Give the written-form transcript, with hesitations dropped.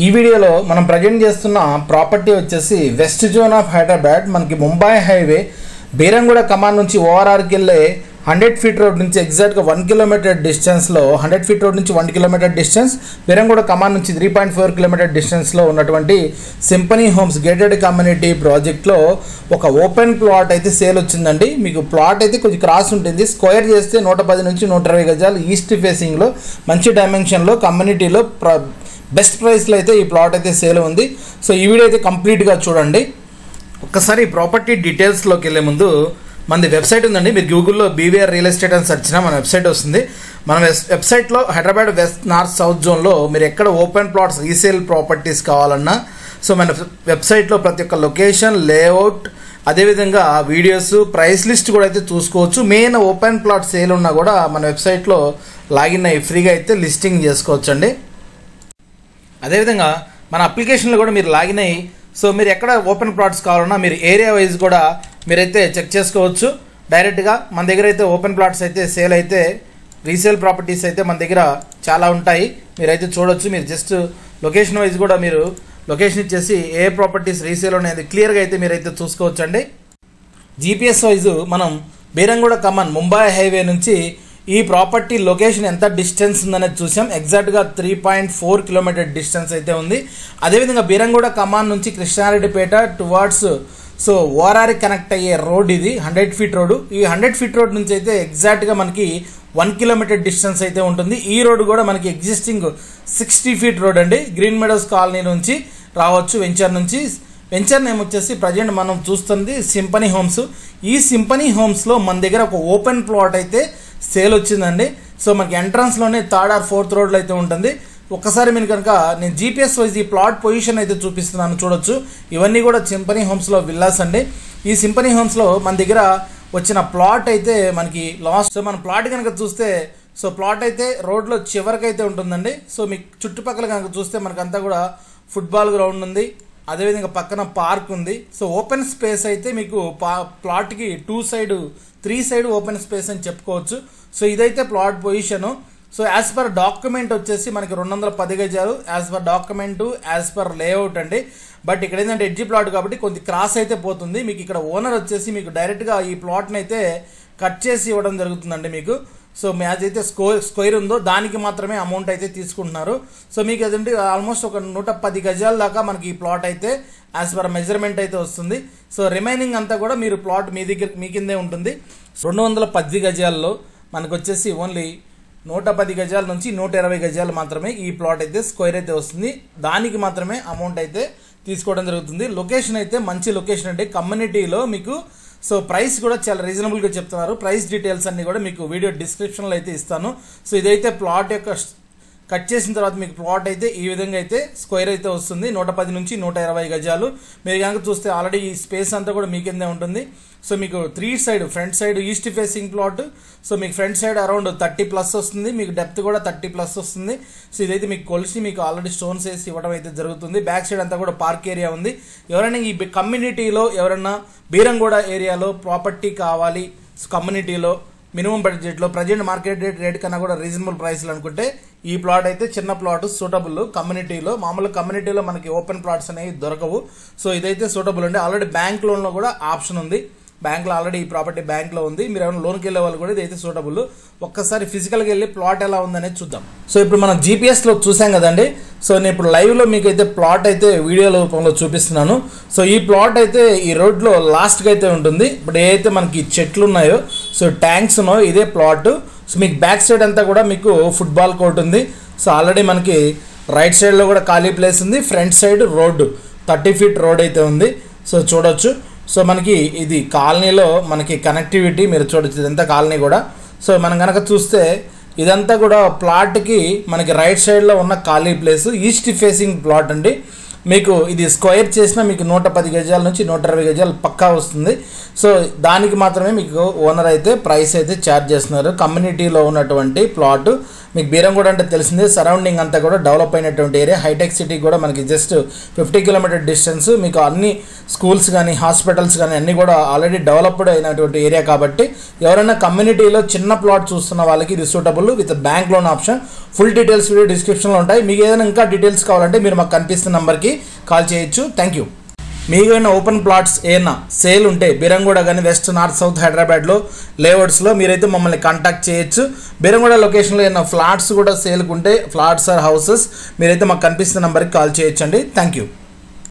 ఈ వీడియోలో మనం ప్రజెంట్ చేస్తున్న ప్రాపర్టీ వచ్చేసి వెస్ట్ జోన్ ఆఫ్ హైదరాబాద్ మనకి ముంబై హైవే బీరంగూడ కమాన్ నుంచి ఓఆర్ఆర్కి వెళ్ళే 100 ఫీట్ రోడ్ నుంచి ఎగ్జాక్ట్గా 1 కిలోమీటర్ డిస్టెన్స్లో 100 ఫీట్ రోడ్ నుంచి 1 కిలోమీటర్ డిస్టెన్స్ బీరంగూడ కమాన్ నుంచి 3.4 కిలోమీటర్ డిస్టెన్స్లో ఉన్నటువంటి సింపనీ హోమ్స్ గేటెడ్ కమ్యూనిటీ ప్రాజెక్ట్లో ఒక ఓపెన్ ప్లాట్ అయితే సేల్ వచ్చిందండి. మీకు ప్లాట్ అయితే కొంచెం క్రాస్ ఉంటుంది. స్క్వేర్ చేస్తే 110 నుంచి 120 గజాలు ఈస్ట్ ఫేసింగ్లో మంచి డైమెన్షన్లో కమ్యూనిటీలో బెస్ట్ ప్రైస్లో అయితే ఈ ప్లాట్ అయితే సేల్ ఉంది. సో ఈ వీడియో అయితే కంప్లీట్గా చూడండి. ఒక్కసారి ఈ ప్రాపర్టీ డీటెయిల్స్లోకి వెళ్ళే ముందు మనది వెబ్సైట్ ఉందండి. మీరు గూగుల్లో బీవీఆర్ రియల్ ఎస్టేట్ అని సెర్చ్ చేసినా మన వెబ్సైట్ వస్తుంది. మన వెబ్సైట్లో హైదరాబాద్ వెస్ట్ నార్త్ సౌత్ జోన్లో మీరు ఎక్కడ ఓపెన్ ప్లాట్స్ రీసేల్ ప్రాపర్టీస్ కావాలన్నా సో మన వెబ్సైట్లో ప్రతి ఒక్క లొకేషన్ లేఅవుట్ అదేవిధంగా వీడియోస్ ప్రైస్ లిస్ట్ కూడా అయితే చూసుకోవచ్చు. మెయిన్ ఓపెన్ ప్లాట్ సేల్ ఉన్నా కూడా మన వెబ్సైట్లో లాగిన్ అయ్యి ఫ్రీగా అయితే లిస్టింగ్ చేసుకోవచ్చు అండి. అదేవిధంగా మన అప్లికేషన్లో కూడా మీరు లాగిన్ అయ్యి సో మీరు ఎక్కడ ఓపెన్ ప్లాట్స్ కావాలన్నా మీరు ఏరియా వైజ్ కూడా మీరైతే చెక్ చేసుకోవచ్చు. డైరెక్ట్గా మన దగ్గర అయితే ఓపెన్ ప్లాట్స్ అయితే సేల్ అయితే రీసేల్ ప్రాపర్టీస్ అయితే మన దగ్గర చాలా ఉంటాయి. మీరైతే చూడొచ్చు. మీరు జస్ట్ లొకేషన్ వైజ్ కూడా మీరు లొకేషన్ ఇచ్చేసి ఏ ప్రాపర్టీస్ రీసేల్ అనేది క్లియర్గా అయితే మీరైతే చూసుకోవచ్చు అండి. జీపీఎస్ వైజ్ మనం బీరంగూడ కమాన్ ముంబై హైవే నుంచి ఈ ప్రాపర్టీ లొకేషన్ ఎంత డిస్టెన్స్ ఉందనేది చూసాం. ఎగ్జాక్ట్గా 3.4 కిలోమీటర్ డిస్టెన్స్ అయితే ఉంది. అదేవిధంగా బీరంగూడ కమాన్ నుంచి కృష్ణారెడ్డిపేట టువార్డ్స్ సో ఓఆర్ఆర్కి కనెక్ట్ అయ్యే రోడ్ ఇది 100 ఫీట్ రోడ్. ఈ 100 ఫీట్ రోడ్ నుంచి అయితే ఎగ్జాక్ట్గా మనకి 1 కిలోమీటర్ డిస్టెన్స్ అయితే ఉంటుంది. ఈ రోడ్ కూడా మనకి ఎగ్జిస్టింగ్ 60 ఫీట్ రోడ్ అండి. గ్రీన్ మెడోస్ కాలనీ నుంచి రావచ్చు వెంచర్ నుంచి. వెంచర్ నేమ్ వచ్చేసి ప్రజెంట్ మనం చూస్తుంది సింపనీ హోమ్స్. ఈ సింపనీ హోమ్స్లో మన దగ్గర ఒక ఓపెన్ ప్లాట్ అయితే సేల్ వచ్చిందండి. సో మనకి ఎంట్రన్స్లోనే 3rd or 4th రోడ్లో అయితే ఉంటుంది. ఒక్కసారి మీరు కనుక నేను జీపీఎస్ వైజ్ ఈ ప్లాట్ పొజిషన్ అయితే చూపిస్తున్నాను చూడొచ్చు. ఇవన్నీ కూడా సింపనీ హోమ్స్లో విల్లాస్ అండి. ఈ సింపనీ హోమ్స్లో మన దగ్గర వచ్చిన ప్లాట్ అయితే మనకి లాస్ట్. సో మన ప్లాట్ కనుక చూస్తే సో ప్లాట్ అయితే రోడ్లో చివరికి అయితే ఉంటుందండి. సో మీకు చుట్టుపక్కల కనుక చూస్తే మనకంతా కూడా ఫుట్బాల్ గ్రౌండ్ ఉంది. అదేవిధంగా పక్కన పార్క్ ఉంది. సో ఓపెన్ స్పేస్ అయితే మీకు ప్లాట్కి 3 సైడ్ ఓపెన్ స్పేస్ అని చెప్పుకోవచ్చు. సో ఇదైతే plot position. So as per document వచ్చేసి మనకి 210 గజాలు as per document as per layout అండి. బట్ ఇక్కడ ఏంటంటే ఎడ్జి ప్లాట్ కాబట్టి కొంచెం క్రాస్ అయితే పోతుంది. మీకు ఇక్కడ ఓనర్ వచ్చేసి మీకు డైరెక్ట్గా ఈ ప్లాట్ని అయితే కట్ చేసి ఇవ్వడం జరుగుతుందండి మీకు. సో మ్యాచ్ అయితే స్క్వేర్ ఉందో దానికి మాత్రమే అమౌంట్ అయితే తీసుకుంటున్నారు. సో మీకు అదంటే ఆల్మోస్ట్ ఒక 110 గజాల దాకా మనకి ఈ ప్లాట్ అయితే యాజ్ పర్ మెజర్మెంట్ అయితే వస్తుంది. సో రిమైనింగ్ అంతా కూడా మీరు ప్లాట్ మీ కిందే ఉంటుంది. 210 గజాల్లో మనకు వచ్చేసి ఓన్లీ 110 గజాల నుంచి 120 గజాలు మాత్రమే ఈ ప్లాట్ అయితే స్క్వేర్ అయితే వస్తుంది. దానికి మాత్రమే అమౌంట్ అయితే తీసుకోవడం జరుగుతుంది. లొకేషన్ అయితే మంచి లొకేషన్ అండి కమ్యూనిటీలో మీకు. సో ప్రైస్ కూడా చాలా రీజనబుల్గా చెప్తున్నారు. ప్రైస్ డీటెయిల్స్ అన్ని కూడా మీకు వీడియో డిస్క్రిప్షన్లో అయితే ఇస్తాను. సో ఇదైతే ప్లాట్ యొక్క కట్ చేసిన తర్వాత మీకు ప్లాట్ అయితే ఈ విధంగా అయితే స్క్వేర్ అయితే వస్తుంది. 110 నుంచి 120 గజాలు. మీరు కనుక చూస్తే ఆల్రెడీ ఈ స్పేస్ అంతా కూడా మీ కిందే ఉంటుంది. సో మీకు 3 side front side east facing plot. So మీకు ఫ్రంట్ సైడ్ అరౌండ్ 30+ వస్తుంది. మీకు డెప్త్ కూడా 30+ వస్తుంది. సో ఇదైతే మీకు కొలిసి మీకు ఆల్రెడీ స్టోన్స్ వేసి ఇవ్వడం అయితే జరుగుతుంది. బ్యాక్ సైడ్ అంతా కూడా పార్క్ ఏరియా ఉంది. ఎవరైనా ఈ కమ్యూనిటీలో ఎవరైనా బీరంగూడ ఏరియాలో ప్రాపర్టీ కావాలి కమ్యూనిటీలో మినిమం బడ్జెట్లో ప్రజెంట్ మార్కెట్ రేట్ కన్నా కూడా రీజనబుల్ ప్రైస్లు అనుకుంటే ఈ ప్లాట్ అయితే చిన్న ప్లాట్ సూటబుల్ కమ్యూనిటీలో. మామూలు కమ్యూనిటీలో మనకి ఓపెన్ ప్లాట్స్ అనేవి దొరకవు. సో ఇదైతే సూటబుల్ అండి. ఆల్రెడీ బ్యాంక్ లోన్లో కూడా ఆప్షన్ ఉంది. బ్యాంక్లో ఆల్రెడీ ఈ ప్రాపర్టీ బ్యాంక్లో ఉంది. మీరు ఏమైనా లోన్కి వెళ్ళే వాళ్ళు కూడా ఇదైతే సూటబుల్. ఒక్కసారి ఫిజికల్గా వెళ్ళి ప్లాట్ ఎలా ఉందనేది చూద్దాం. సో ఇప్పుడు మనం జీపీఎస్లో చూసాం కదండి. సో నేను ఇప్పుడు లైవ్లో మీకు అయితే ప్లాట్ అయితే వీడియో రూపంలో చూపిస్తున్నాను. సో ఈ ప్లాట్ అయితే ఈ రోడ్లో లాస్ట్కి అయితే ఉంటుంది. ఇప్పుడు ఏదైతే మనకి చెట్లు ఉన్నాయో సో ట్యాంక్స్ ఉన్నాయో ఇదే ప్లాట్. సో మీకు బ్యాక్ సైడ్ అంతా కూడా మీకు ఫుట్బాల్ కోర్ట్ ఉంది. సో ఆల్రెడీ మనకి రైట్ సైడ్లో కూడా ఖాళీ ప్లేస్ ఉంది. Front side road 30 feet road అయితే ఉంది. సో చూడొచ్చు. సో మనకి ఇది కాలనీలో మనకి కనెక్టివిటీ మీరు చూడొచ్చు. ఇదంతా కాలనీ కూడా. సో మనం కనుక చూస్తే ఇదంతా కూడా ప్లాట్కి మనకి రైట్ సైడ్లో ఉన్న ఖాళీ ప్లేస్ ఈస్ట్ ఫేసింగ్ ప్లాట్ అండి. మీకు ఇది స్క్వేర్ చేసినా మీకు 110 గజాల నుంచి 120 గజాలు పక్కా వస్తుంది. సో దానికి మాత్రమే మీకు ఓనర్ అయితే ప్రైస్ అయితే ఛార్జ్ చేస్తున్నారు. కమ్యూనిటీలో ఉన్నటువంటి ప్లాట్ మీకు బీరంగూడ అంటే తెలిసిందే, సరౌండింగ్ అంతా కూడా డెవలప్ అయినటువంటి ఏరియా. హైటెక్ సిటీ కూడా మనకి జస్ట్ 50 కిలోమీటర్ డిస్టెన్స్. మీకు అన్ని స్కూల్స్ కానీ హాస్పిటల్స్ కానీ అన్నీ కూడా ఆల్రెడీ డెవలప్డ్ అయినటువంటి ఏరియా కాబట్టి ఎవరైనా కమ్యూనిటీలో చిన్న ప్లాట్ చూస్తున్న వాళ్ళకి ఇది suitable with bank loan option. Full details video డిస్క్రిప్షన్లో ఉంటాయి. మీకు ఏదైనా ఇంకా డీటెయిల్స్ కావాలంటే మీరు మాకు కనిపిస్తున్న నెంబర్కి కాల్ చేయొచ్చు. Thank you. మీకు ఏమైనా ఓపెన్ ప్లాట్స్ ఏమైనా సేల్ ఉంటే బీరంగూడ కానీ వెస్ట్ నార్త్ సౌత్ హైదరాబాద్లో లేఅవుట్స్లో మీరైతే మమ్మల్ని కాంటాక్ట్ చేయొచ్చు. బీరంగూడ లొకేషన్లో ఏమైనా ఫ్లాట్స్ కూడా సేల్కి ఉంటే ఫ్లాట్స్ ఆర్ హౌసెస్ మీరైతే మాకు కనిపిస్తున్న నెంబర్కి కాల్ చేయొచ్చండి. Thank you.